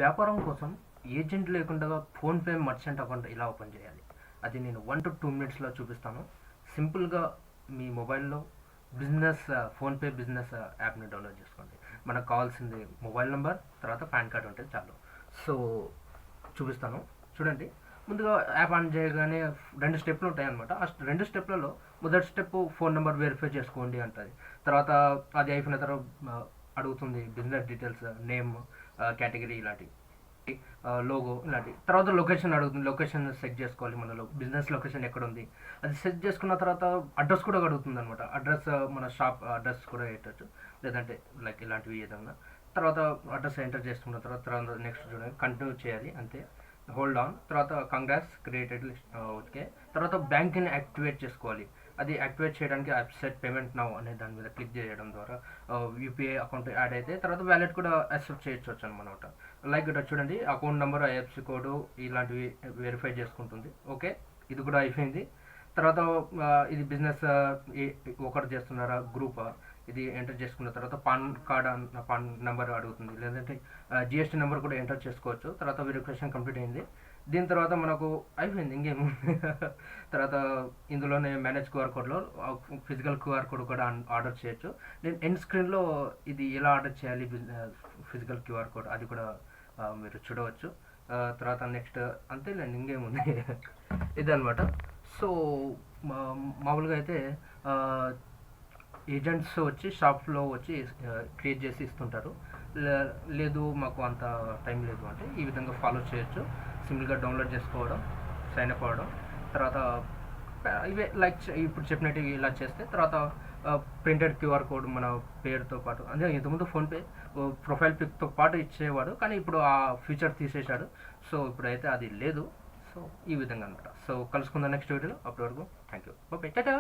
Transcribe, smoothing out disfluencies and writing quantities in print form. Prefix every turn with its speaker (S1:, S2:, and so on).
S1: వ్యాపారం కోసం ఏజెంట్ లేకుండా ఫోన్పే మర్చెంట్ అకౌంట్ ఎలా ఓపెన్ చేయాలి అది నేను 1 to 2 మినిట్స్లో చూపిస్తాను. సింపుల్గా మీ మొబైల్లో బిజినెస్ ఫోన్పే బిజినెస్ యాప్ని డౌన్లోడ్ చేసుకోండి. మనకు కావాల్సింది మొబైల్ నెంబర్, తర్వాత పాన్ కార్డ్ ఉంటే చాలు. సో చూపిస్తాను చూడండి. ముందుగా యాప్ ఆన్ చేయగానే 2 స్టెప్లు ఉంటాయి అనమాట. ఆ 2 స్టెప్లలో మొదటి స్టెప్ ఫోన్ నెంబర్ వెరిఫై చేసుకోండి అంటుంది. తర్వాత అది అయిపోయిన తర్వాత అడుగుతుంది బిజినెస్ డీటెయిల్స్, నేమ్, కేటగిరీ ఇలాంటివి, లోగో ఇలాంటివి. తర్వాత లొకేషన్ అడుగుతుంది. లొకేషన్ సెట్ చేసుకోవాలి. మనలో బిజినెస్ లొకేషన్ ఎక్కడ ఉంది అది సెట్ చేసుకున్న తర్వాత అడ్రస్ కూడా అడుగుతుంది అనమాట. అడ్రస్ మన షాప్ అడ్రస్ కూడా పెట్టచ్చు, లేదంటే లైక్ ఇలాంటివి ఏదన్నా. తర్వాత అడ్రస్ ఎంటర్ చేసుకున్న తర్వాత నెక్స్ట్ చూడండి కంటిన్యూ చేయాలి అంతే. Hold on. తర్వాత కంగ్రాట్స్ క్రియేటెడ్ లిస్ట్. ఓకే. తర్వాత బ్యాంక్ని యాక్టివేట్ చేసుకోవాలి. అది యాక్టివేట్ చేయడానికి సెట్ పేమెంట్ నౌ అనే దాని మీద క్లిక్ చేయడం ద్వారా యూపీఐ అకౌంట్ యాడ్ అయితే తర్వాత వ్యాలెట్ కూడా యాక్సెప్ట్ చేయొచ్చు అనమాట. లైక్ ఇక్కడ చూడండి అకౌంట్ నెంబర్, ఐఎఫ్సి కోడ్ ఇలాంటివి వెరిఫై చేసుకుంటుంది. ఓకే, ఇది కూడా అయిపోయింది. తర్వాత ఇది బిజినెస్ ఒకటి చేస్తున్నారా గ్రూపా ఇది ఎంటర్ చేసుకున్న తర్వాత పాన్ కార్డ్ పాన్ నెంబర్ అడుగుతుంది, లేదంటే జిఎస్టీ నెంబర్ కూడా ఎంటర్ చేసుకోవచ్చు. తర్వాత వెరిఫికేషన్ కంప్లీట్ అయింది. దీని తర్వాత మనకు అయిపోయింది ఇంకేం. తర్వాత ఇందులోనే మేనేజ్ క్యూఆర్ కోడ్లో ఫిజికల్ క్యూఆర్ కోడ్ కూడా ఆర్డర్ చేయొచ్చు. నేను ఎండ్ స్క్రీన్లో ఇది ఎలా ఆర్డర్ చేయాలి ఫిజికల్ క్యూఆర్ కోడ్ అది కూడా మీరు చూడవచ్చు. తర్వాత నెక్స్ట్ అంతేలేండి, ఇంకేముంది ఇదనమాట. సో మామూలుగా అయితే ఏజెంట్స్ వచ్చి షాప్లో వచ్చి క్రియేట్ చేసి ఇస్తుంటారు. లేదు మాకు అంత టైం లేదు అంటే ఈ విధంగా ఫాలో చేయొచ్చు. సింపుల్గా డౌన్లోడ్ చేసుకోవడం, సైన్ అప్ అవ్వడం, తర్వాత ఇవే లైక్ ఇప్పుడు చెప్పినట్టు ఇలా చేస్తే తర్వాత ప్రింటెడ్ క్యూఆర్ కోడ్ మన పేరుతో పాటు, అంటే ఇంతకుముందు ఫోన్పే ప్రొఫైల్ పిక్తో పాటు ఇచ్చేవాడు, కానీ ఇప్పుడు ఆ ఫీచర్ తీసేశాడు. సో ఇప్పుడైతే అది లేదు. సో ఈ విధంగా అనమాట. సో కలుసుకుందాం నెక్స్ట్ వీడియోలో. అప్పటి వరకు థ్యాంక్ యూ. ఓకే, టాటా.